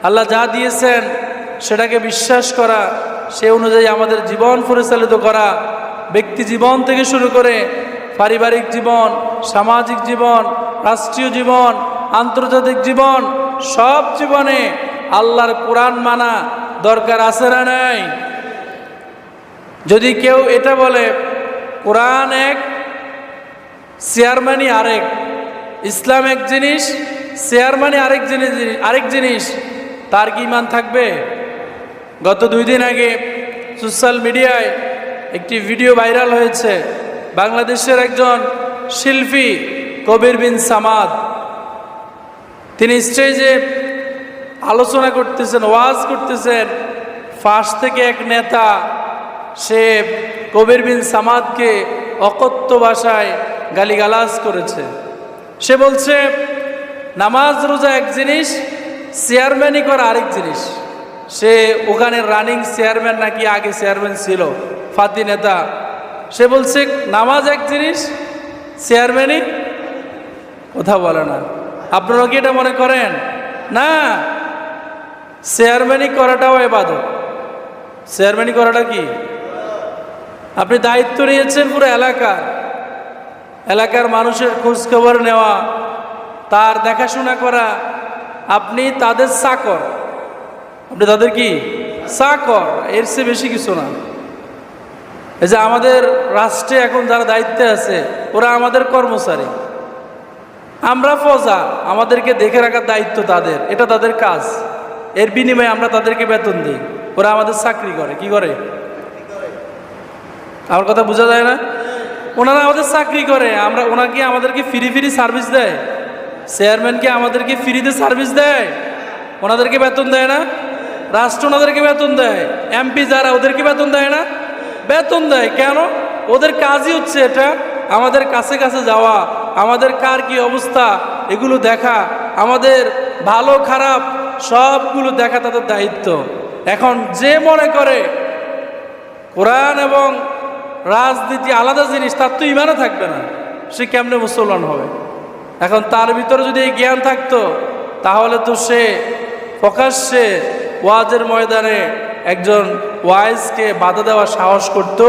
আল্লাহ যা দিয়েছেন সেটাকে বিশ্বাস করা, সে অনুযায়ী আমাদের জীবন পরিচালিত করা, ব্যক্তি জীবন থেকে শুরু করে পারিবারিক জীবন, সামাজিক জীবন, রাষ্ট্রীয় জীবন, আন্তর্জাতিক জীবন, সব জীবনে আল্লাহর কোরআন মানা দরকার আছে না নাই? যদি কেউ এটা বলে কোরআন এক, চেয়ারম্যানই আরেক, ইসলাম এক জিনিস, চেয়ারম্যানই আরেক জিনিস, তার কি ঈমান থাকবে? গত 2 দিন আগে সোশ্যাল মিডিয়ায় একটি ভিডিও ভাইরাল হয়েছে। বাংলাদেশের একজন শিল্পী কবির বিন সামাদ, তিনি স্টেজে আলোচনা করতেছেন, ওয়াজ করতেছেন। ফাঁস থেকে এক নেতা, সে কবির বিন সামাদকে অকথ্য ভাষায় গালিগালাজ করেছে। সে বলছে নামাজ রোজা এক জিনিস, চেয়ারম্যানই করা আরেক জিনিস। সে ওখানে রানিং চেয়ারম্যান, নাকি আগে চেয়ারম্যান ছিল, ফাতি নেতা। সে বলছে নামাজ এক জিনিস, চেয়ারম্যানই কথা বলে না। আপনারা কি এটা মনে করেন? না, চেয়ারম্যানই করাটাও ইবাদত। চেয়ারম্যানই করাটা কি? আপনি দায়িত্ব নিয়েছেন পুরো এলাকার মানুষের খোঁজখবর নেওয়া, তার দেখাশোনা করা। আপনি তাদের চাকর, আপনি তাদের কি চাকর, এর চেয়ে বেশি কিছু না। এই যে আমাদের রাষ্ট্রে এখন যারা দায়িত্বে আছে, ওরা আমাদের কর্মচারী, আমরা প্রজা, আমাদেরকে দেখে রাখার দায়িত্ব তাদের, এটা তাদের কাজ। এর বিনিময়ে আমরা তাদেরকে বেতন দিই, ওরা আমাদের চাকরি করে। কি করে? আমার কথা বোঝা যায় না? ওনারা আমাদের চাকরি করে, আমরা ওনাকে আমাদেরকে ফ্রি সার্ভিস দেয়। চেয়ারম্যানকে আমাদেরকে ফ্রিতে সার্ভিস দেয়, ওনাদেরকে বেতন দেয় না? রাষ্ট্র ওনাদেরকে বেতন দেয়। এমপি যারা, ওদেরকে বেতন দেয় না? বেতন দেয়। কেন? ওদের কাজই হচ্ছে এটা, আমাদের কাছে কাছে যাওয়া, আমাদের কার কি অবস্থা এগুলো দেখা, আমাদের ভালো খারাপ সবগুলো দেখা তাদের দায়িত্ব। এখন যে মনে করে কোরআন এবং রাজনীতি আলাদা জিনিস, তার তো ঈমানও থাকবে না, সে কেমনে মুসলমান হবে? এখন তার ভিতরে যদি এই জ্ঞান থাকতো, তাহলে তো সে প্রকাশ্যে ওয়াজের ময়দানে একজন ওয়াইজকে বাধা দেওয়ার সাহস করতো